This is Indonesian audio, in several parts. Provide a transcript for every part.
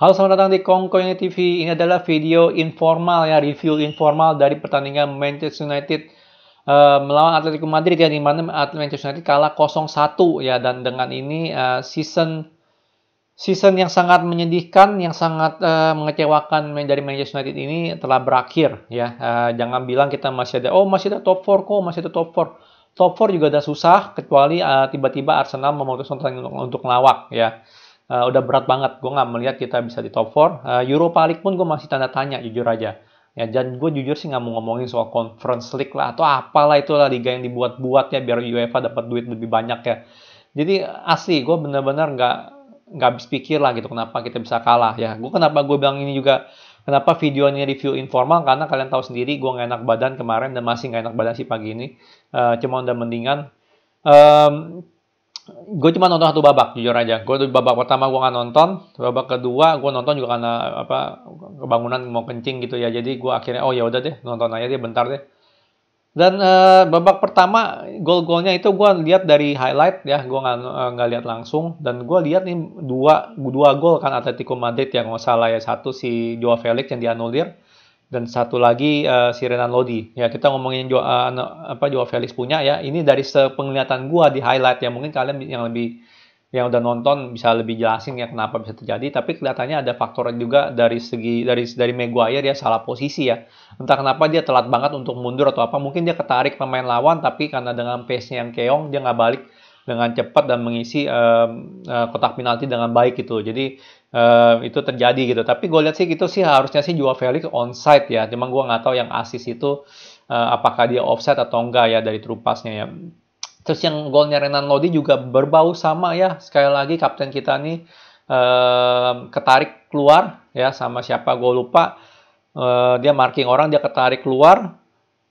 Halo, selamat datang di Kongkonya TV. Ini adalah video informal ya, review informal dari pertandingan Manchester United melawan Atletico Madrid ya, di mana Manchester United kalah 0-1 ya, dan dengan ini season yang sangat menyedihkan, yang sangat mengecewakan dari Manchester United ini telah berakhir ya. Jangan bilang kita masih ada top 4 kok, masih ada top 4. Top 4 juga udah susah, kecuali tiba-tiba Arsenal memutuskan untuk ngelawak ya. Udah berat banget, gue nggak melihat kita bisa di top 4. Europa League pun gue masih tanda tanya, jujur aja. Ya, dan gue jujur sih nggak mau ngomongin soal Conference League lah, atau apalah itulah liga yang dibuat-buat ya, biar UEFA dapat duit lebih banyak ya. Jadi asli, gue bener-bener nggak habis pikir lah gitu, kenapa kita bisa kalah ya. Kenapa gue bilang ini juga, kenapa video ini review informal, karena kalian tahu sendiri gue nggak enak badan kemarin, dan masih nggak enak badan sih pagi ini. Cuma udah mendingan. Gue cuma nonton satu babak, jujur aja. Gue babak pertama gue nggak nonton, babak kedua gue nonton juga karena kebangunan mau kencing gitu ya. Jadi gue akhirnya ya udah deh, nonton aja deh bentar deh. Dan babak pertama gol-golnya itu gue lihat dari highlight ya, gue nggak lihat langsung. Dan gue lihat nih dua gol kan Atletico Madrid yang nggak salah ya, satu si Joao Felix yang dianulir, dan satu lagi si Renan Lodi. Ya, kita ngomongin Joao Felix punya ya. Ini dari sepenglihatan gua di highlight ya. Mungkin kalian yang udah nonton bisa lebih jelasin ya kenapa bisa terjadi, tapi kelihatannya ada faktor juga dari Maguire ya, salah posisi ya. Entah kenapa dia telat banget untuk mundur atau apa. Mungkin dia ketarik pemain lawan, tapi karena dengan pace-nya yang keong dia nggak balik dengan cepat dan mengisi kotak penalti dengan baik gitu. Jadi itu terjadi gitu. Tapi gue lihat sih gitu sih, harusnya sih Joao Felix onside ya. Cuma gue nggak tahu yang assist itu apakah dia offside atau enggak ya dari true pass-nya ya. Terus yang golnya Renan Lodi juga berbau sama ya. Sekali lagi kapten kita nih ketarik keluar ya, sama siapa gue lupa. Dia marking orang, dia ketarik keluar.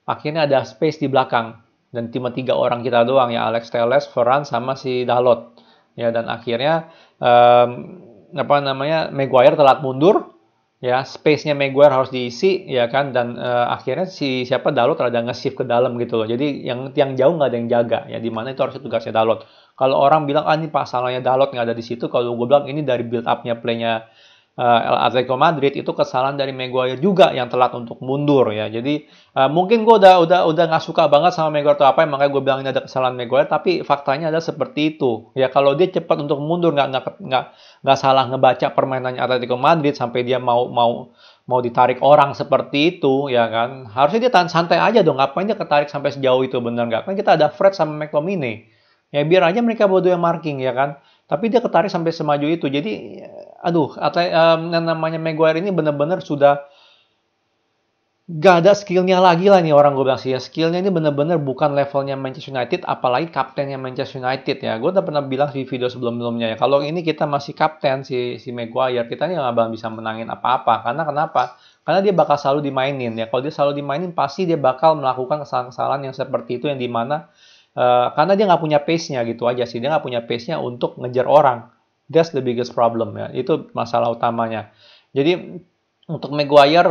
Akhirnya ada space di belakang. Dan cuma 3 orang kita doang ya, Alex Telles, Ferran, sama si Dalot. Ya, dan akhirnya Maguire telat mundur. Ya, space-nya Maguire harus diisi ya kan, dan akhirnya Dalot rada nge-shift ke dalam gitu loh. Jadi yang jauh nggak ada yang jaga ya, di mana itu harusnya tugasnya Dalot. Kalau orang bilang ini pasalnya Dalot nggak ada di situ, kalau gue bilang ini dari build up-nya play-nya Atletico Madrid, itu kesalahan dari Maguire juga yang telat untuk mundur ya. Jadi mungkin gue udah nggak suka banget sama Maguire atau apa, makanya gue bilang ini ada kesalahan Maguire, tapi faktanya adalah seperti itu ya. Kalau dia cepat untuk mundur, nggak salah ngebaca permainannya Atletico Madrid sampai dia mau ditarik orang seperti itu ya kan. Harusnya dia tahan santai aja dong, ngapain dia ketarik sampai sejauh itu, bener nggak? Kan kita ada Fred sama McTominay ya, biar aja mereka bodoh yang marking ya kan. Tapi dia ketarik sampai semaju itu. Jadi yang namanya Maguire ini bener-bener sudah gak ada skillnya lagi lah nih, orang gue bilang sih ya. Skillnya ini bener-bener bukan levelnya Manchester United, apalagi kaptennya Manchester United ya. Gue udah pernah bilang di video sebelum-sebelumnya ya, kalau ini kita masih kapten si Maguire, kita ini gak bakal bisa menangin apa-apa. Karena kenapa? Karena dia bakal selalu dimainin ya. Kalau dia selalu dimainin, pasti dia bakal melakukan kesalahan-kesalahan yang seperti itu, yang dimana karena dia nggak punya pace-nya gitu aja sih. Dia nggak punya pace-nya untuk ngejar orang. That's the biggest problem ya. Itu masalah utamanya. Jadi untuk Maguire,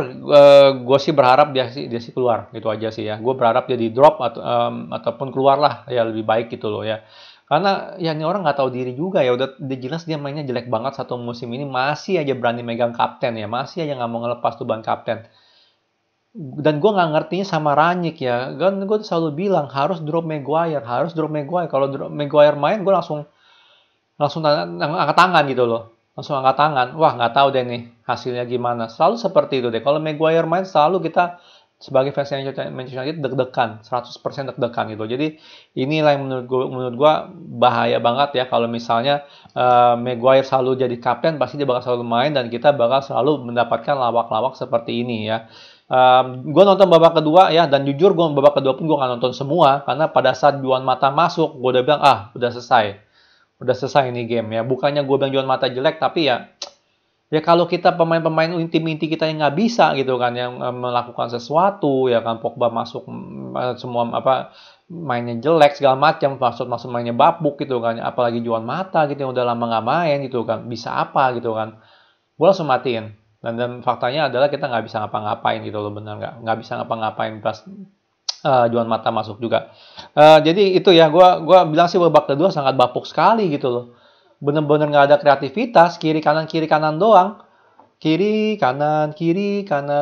gue sih berharap dia sih keluar gitu aja sih ya. Gue berharap dia di drop ataupun keluar lah ya, lebih baik gitu loh ya. Karena ya ini orang nggak tahu diri juga ya. Udah jelas dia mainnya jelek banget satu musim ini, masih aja berani megang kapten ya. Masih aja nggak mau ngelepas tuh ban kapten. Dan gue nggak ngertinya sama Rangnick ya. Kan gue selalu bilang harus drop Maguire. Kalau drop Maguire main, gue langsung angkat tangan gitu loh. Langsung angkat tangan. Wah, nggak tahu deh nih hasilnya gimana. Selalu seperti itu deh. Kalau Maguire main, selalu kita sebagai fans Manchester United deg-degan, 100% deg-degan gitu. Jadi inilah yang menurut gue bahaya banget ya, kalau misalnya Maguire selalu jadi kapten, pasti dia bakal selalu main dan kita bakal selalu mendapatkan lawak-lawak seperti ini ya. Gue nonton babak kedua ya, dan jujur gue babak kedua pun gue nggak nonton semua, karena pada saat Juan Mata masuk, gue udah bilang udah selesai ini game ya. Bukannya gue bilang Juan Mata jelek, tapi ya kalau kita pemain-pemain inti kita yang nggak bisa gitu kan, yang melakukan sesuatu ya kan, Pogba masuk semua mainnya jelek segala macam, masuk mainnya babuk gitu kan, apalagi Juan Mata gitu yang udah lama nggak main gitu kan, bisa apa gitu kan. Gue langsung matiin. Dan faktanya adalah kita nggak bisa ngapa-ngapain gitu loh, bener nggak bisa ngapa-ngapain pas Juan Mata masuk juga. Jadi itu ya, gue bilang sih babak kedua sangat bapuk sekali gitu loh. Bener-bener nggak ada kreativitas, kiri kanan doang. kiri kanan,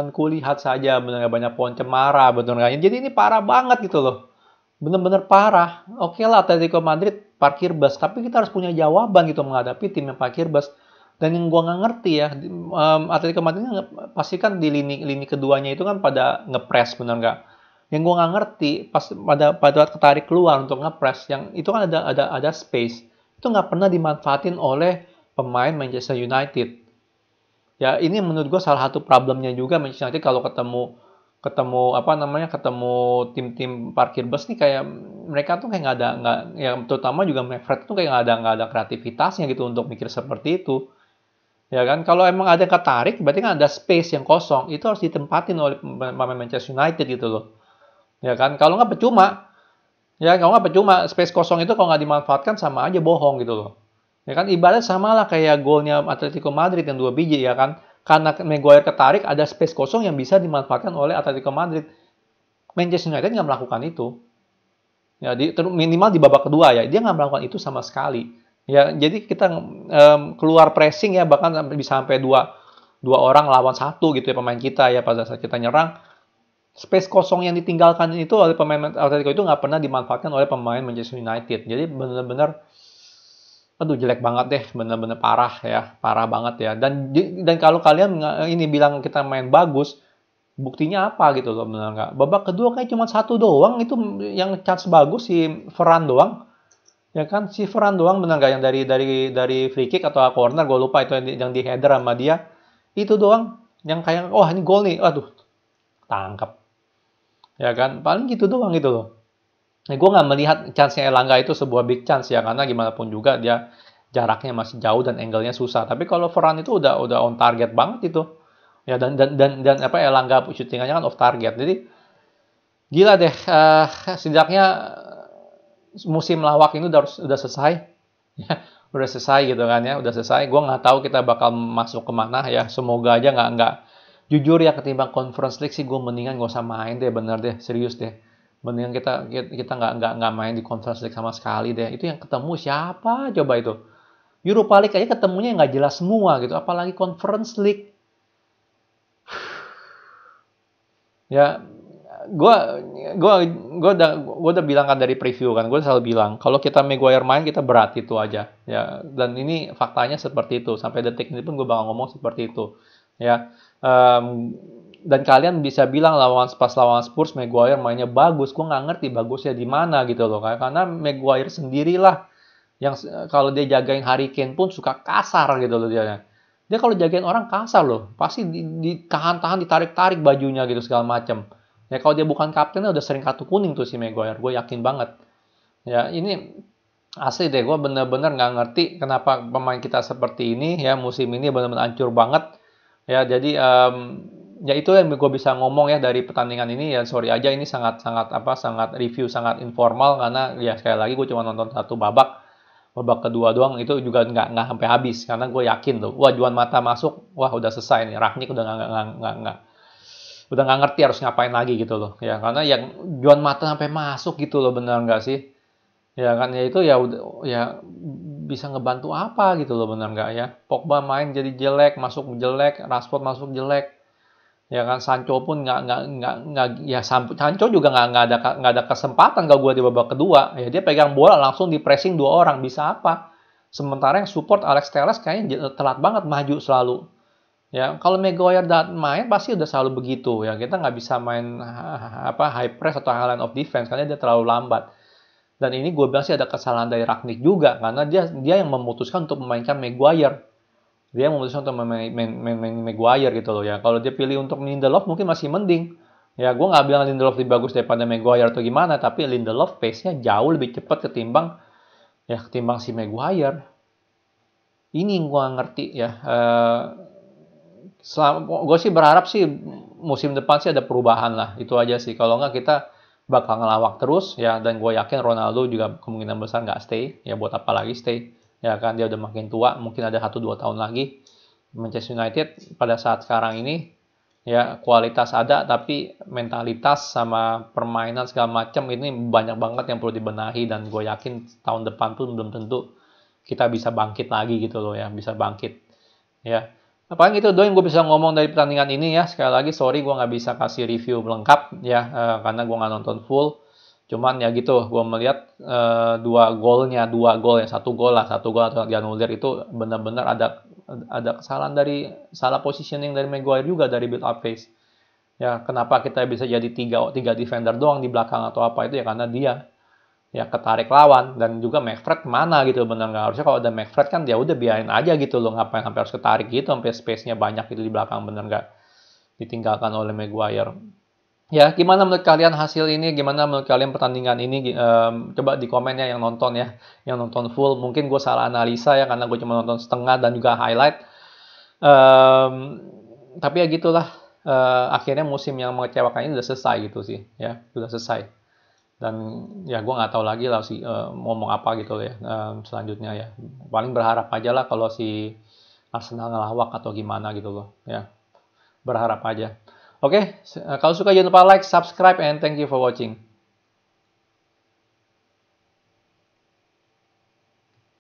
kulihat saja benar nggak banyak pohon cemara, benar nggak? Jadi ini parah banget gitu loh, bener-bener parah. Oke lah Atletico Madrid parkir bus, tapi kita harus punya jawaban gitu menghadapi tim yang parkir bus. Dan yang gua nggak ngerti ya, Atletico Madrid pasti kan di lini keduanya itu kan pada ngepres, bener nggak? Yang gua nggak ngerti pas pada ketarik keluar untuk ngepres, yang itu kan ada space, itu nggak pernah dimanfaatin oleh pemain Manchester United. Ya ini menurut gue salah satu problemnya juga Manchester United kalau ketemu apa namanya ketemu tim-tim parkir bus nih, kayak mereka tuh kayak nggak ya, terutama juga Fred tuh kayak nggak ada kreativitasnya gitu untuk mikir seperti itu, ya kan? Kalau emang ada yang ketarik berarti kan ada space yang kosong, itu harus ditempatin oleh pemain Manchester United gitu loh, ya kan? Kalau nggak percuma, ya kalau nggak percuma space kosong itu kalau nggak dimanfaatkan sama aja bohong gitu loh. Ya kan ibarat sama lah kayak golnya Atletico Madrid yang 2 biji, ya kan. Karena Maguire ketarik ada space kosong yang bisa dimanfaatkan oleh Atletico Madrid. Manchester United nggak melakukan itu. Ya minimal di babak kedua ya dia nggak melakukan itu sama sekali. Ya jadi kita keluar pressing ya, bahkan bisa sampai dua orang lawan satu gitu ya pemain kita ya pada saat kita nyerang. Space kosong yang ditinggalkan itu oleh pemain Atletico itu nggak pernah dimanfaatkan oleh pemain Manchester United. Jadi benar-benar aduh jelek banget deh, bener-bener parah ya, parah banget ya. Dan kalau kalian ini bilang kita main bagus, buktinya apa gitu loh, bener nggak? Babak kedua kayak cuma satu doang itu yang chance bagus si Ferran doang, ya kan? Si Ferran doang bener nggak yang dari free kick atau corner, gue lupa itu yang di header sama dia, itu doang yang kayak oh ini gol nih, aduh tangkap, ya kan? Paling gitu doang gitu loh. Nah, gue nggak melihat chance-nya Elangga itu sebuah big chance ya, karena gimana pun juga dia jaraknya masih jauh dan angle-nya susah. Tapi kalau Ferran itu udah on target banget itu. Ya dan apa Elangga syutingannya kan off target. Jadi gila deh, setidaknya musim lawak ini udah selesai. Ya, udah selesai gitu kan ya, udah selesai. Gue nggak tahu kita bakal masuk kemana ya. Semoga aja nggak jujur ya, ketimbang Conference League sih gue mendingan nggak usah main deh, bener deh, serius deh. Mendingan kita nggak main di Conference League sama sekali deh. Itu yang ketemu siapa coba itu? Europa League aja ketemunya nggak jelas semua gitu, apalagi Conference League. Ya, gue udah bilang kan dari preview kan, gue selalu bilang kalau kita Maguire main kita berat itu aja ya, dan ini faktanya seperti itu, sampai detik ini pun gue bakal ngomong seperti itu ya. Dan kalian bisa bilang pas lawan Spurs Maguire mainnya bagus, gue nggak ngerti bagusnya di mana gitu loh, karena Maguire sendirilah yang kalau dia jagain Harry Kane pun suka kasar gitu loh dia. Dia kalau jagain orang kasar loh, pasti ditahan-tahan, ditarik-tarik bajunya gitu segala macam. Ya kalau dia bukan kaptennya udah sering kartu kuning tuh si Maguire, gue yakin banget. Ya ini asli deh, gue bener-bener nggak ngerti kenapa pemain kita seperti ini ya, musim ini bener-bener hancur banget. Ya jadi ya itu yang gue bisa ngomong ya dari pertandingan ini ya. Sorry aja ini sangat review sangat informal, karena ya sekali lagi gue cuma nonton satu babak kedua doang, itu juga nggak sampai habis karena gue yakin tuh wah Juan Mata masuk, wah udah selesai nih, Rangnick udah nggak ngerti harus ngapain lagi gitu loh ya, karena yang Juan Mata sampai masuk gitu loh, bener nggak sih ya kan? Ya itu ya udah ya bisa ngebantu apa gitu loh, bener nggak ya? Pogba main jadi jelek, masuk jelek, Rashford masuk jelek, ya kan? Sancho pun nggak ya, Sancho juga nggak ada kesempatan kalau gue di babak kedua ya, dia pegang bola langsung di pressing 2 orang, bisa apa? Sementara yang support Alex Telles kayaknya telat banget maju selalu ya. Kalau Maguire main pasti udah selalu begitu ya, kita nggak bisa main high press atau high line of defense karena dia terlalu lambat. Dan ini gue bilang sih ada kesalahan dari Rangnick juga, karena dia yang memutuskan untuk memainkan Maguire. Dia memutuskan untuk main Maguire gitu loh ya. Kalau dia pilih untuk Lindelof mungkin masih mending. Ya gue nggak bilang Lindelof lebih bagus daripada Maguire atau gimana, tapi Lindelof pace-nya jauh lebih cepat ketimbang si Maguire. Ini yang gue ngerti ya. Gue sih berharap sih musim depan sih ada perubahan lah. Itu aja sih. Kalau nggak kita bakal ngelawak terus ya, dan gue yakin Ronaldo juga kemungkinan besar nggak stay ya, buat apa lagi stay ya kan, dia udah makin tua, mungkin ada 1-2 tahun lagi. Manchester United pada saat sekarang ini ya kualitas ada, tapi mentalitas sama permainan segala macam ini banyak banget yang perlu dibenahi, dan gue yakin tahun depan pun belum tentu kita bisa bangkit lagi gitu loh ya, bisa bangkit ya. Apalagi itu doang yang gue bisa ngomong dari pertandingan ini ya. Sekali lagi sorry gue nggak bisa kasih review lengkap ya, karena gue nggak nonton full. Cuman ya gitu, gue melihat dua gol ya, satu gol atau dianulir itu benar-benar ada kesalahan dari salah positioning dari Maguire juga dari build up phase. Ya kenapa kita bisa jadi tiga defender doang di belakang atau apa itu ya karena dia ya ketarik lawan dan juga McFred mana gitu benar nggak harusnya kalau ada McFred kan dia udah biarin aja gitu loh ngapain sampai harus ketarik gitu sampai space-nya banyak gitu di belakang benar nggak ditinggalkan oleh Maguire. Ya gimana menurut kalian hasil ini, gimana menurut kalian pertandingan ini, coba di komen ya yang nonton ya, yang nonton full. Mungkin gue salah analisa ya karena gue cuma nonton setengah dan juga highlight. Tapi ya gitulah, akhirnya musim yang mengecewakan ini udah selesai gitu sih ya, udah selesai. Dan ya gue nggak tahu lagi lah sih ngomong apa gitu ya selanjutnya ya. Paling berharap aja lah kalau si Arsenal ngelawak atau gimana gitu loh ya. Berharap aja. Oke, kalau suka jangan lupa like, subscribe, and thank you for watching.